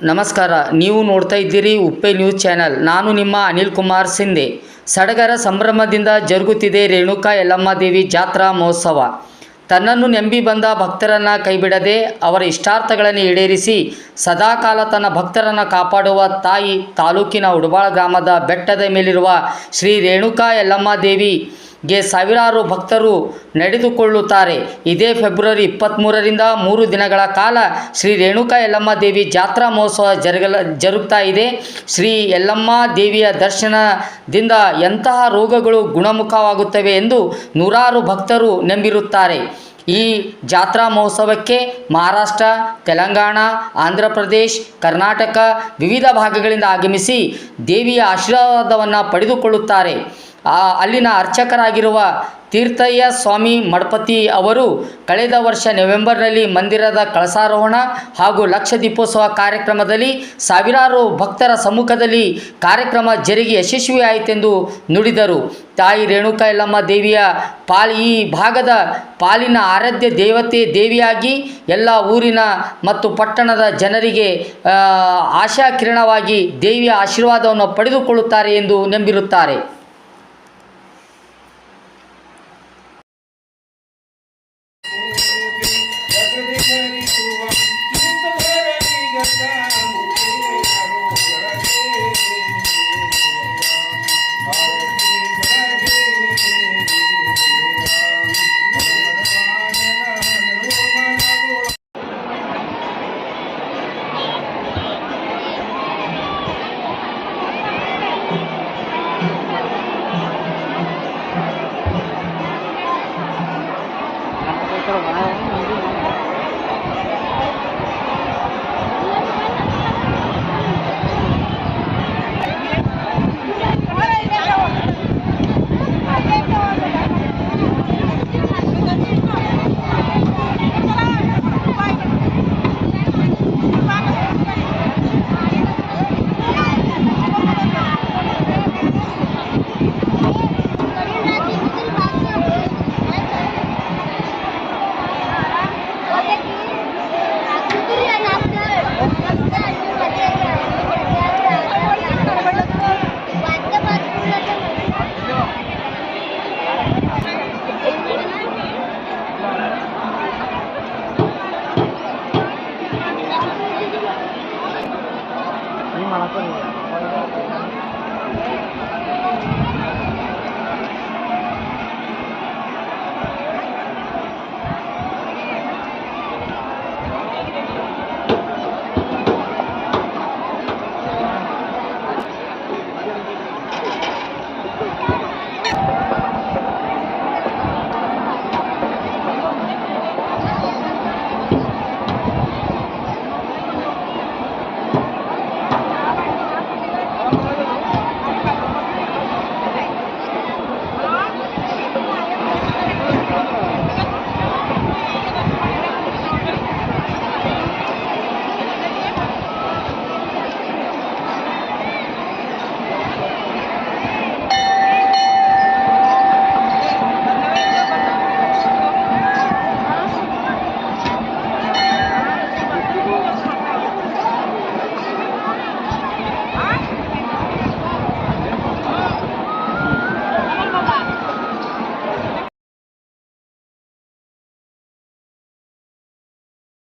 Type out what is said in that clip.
ನಮಸ್ಕಾರ. ನೀವು ನೋಡ್ತಾ ಇದ್ದೀರಿ ಉಪ್ಪೆ ನ್ಯೂಸ್ ಚಾನೆಲ್. ನಾನು ನಿಮ್ಮ ಅನಿಲ್ ಕುಮಾರ್ ಸಿಂಧೆ. ಸಡಗರ ಸಂಭ್ರಮದಿಂದ ಜರುಗುತ್ತಿದೆ ರೇಣುಕಾ ಯಲ್ಲಮ್ಮ ದೇವಿ ಜಾತ್ರಾ ಮಹೋತ್ಸವ. ತನ್ನನ್ನು ನಂಬಿ ಬಂದ ಭಕ್ತರನ್ನು ಕೈಬಿಡದೆ ಅವರ ಇಷ್ಟಾರ್ಥಗಳನ್ನು ಈಡೇರಿಸಿ ಸದಾಕಾಲ ತನ್ನ ಭಕ್ತರನ್ನು ಕಾಪಾಡುವ ತಾಯಿ ತಾಲೂಕಿನ ಉಡಬಾಳ ಗ್ರಾಮದ ಬೆಟ್ಟದ ಮೇಲಿರುವ ಶ್ರೀ ರೇಣುಕಾ ಯಲ್ಲಮ್ಮ ದೇವಿಗೆ ಸಾವಿರಾರು ಭಕ್ತರು ನಡೆದುಕೊಳ್ಳುತ್ತಾರೆ. ಇದೇ ಫೆಬ್ರವರಿ 23ರಿಂದ 3 ದಿನಗಳ ಕಾಲ ಶ್ರೀ ರೇಣುಕಾ ಯಲ್ಲಮ್ಮ ದೇವಿ ಜಾತ್ರಾ ಮಹೋತ್ಸವ ಜರುಗ್ತಾ ಇದೆ. ಶ್ರೀ ಯಲ್ಲಮ್ಮ ದೇವಿಯ ದರ್ಶನದಿಂದ ಎಂತಹ ರೋಗಗಳು ಗುಣಮುಖವಾಗುತ್ತವೆ ಎಂದು ನೂರಾರು ಭಕ್ತರು ನಂಬಿರುತ್ತಾರೆ. ಈ ಜಾತ್ರಾ ಮಹೋತ್ಸವಕ್ಕೆ ಮಹಾರಾಷ್ಟ್ರ, ತೆಲಂಗಾಣ, ಆಂಧ್ರ ಪ್ರದೇಶ್, ಕರ್ನಾಟಕ ವಿವಿಧ ಭಾಗಗಳಿಂದ ಆಗಮಿಸಿ ದೇವಿಯ ಆಶೀರ್ವಾದವನ್ನು ಪಡೆದುಕೊಳ್ಳುತ್ತಾರೆ. ಅಲ್ಲಿನ ಅರ್ಚಕರಾಗಿರುವ ತೀರ್ಥಯ್ಯ ಸ್ವಾಮಿ ಮಠಪತಿ ಅವರು ಕಳೆದ ವರ್ಷ ನವೆಂಬರ್ನಲ್ಲಿ ಮಂದಿರದ ಕಳಸಾರೋಹಣ ಹಾಗೂ ಲಕ್ಷ ದೀಪೋತ್ಸವ ಕಾರ್ಯಕ್ರಮದಲ್ಲಿ ಸಾವಿರಾರು ಭಕ್ತರ ಸಮ್ಮುಖದಲ್ಲಿ ಕಾರ್ಯಕ್ರಮ ಜರುಗಿ ಯಶಸ್ವಿಯಾಯಿತೆಂದು ನುಡಿದರು. ತಾಯಿ ರೇಣುಕಾ ಯಲ್ಲಮ್ಮ ದೇವಿಯ ಈ ಭಾಗದ ಪಾಲಿನ ಆರಾಧ್ಯ ದೇವಿಯಾಗಿ ಎಲ್ಲ ಊರಿನ ಮತ್ತು ಪಟ್ಟಣದ ಜನರಿಗೆ ಆಶಾ ಕಿರಣವಾಗಿ ದೇವಿಯ ಆಶೀರ್ವಾದವನ್ನು ಪಡೆದುಕೊಳ್ಳುತ್ತಾರೆ ಎಂದು ನಂಬಿರುತ್ತಾರೆ.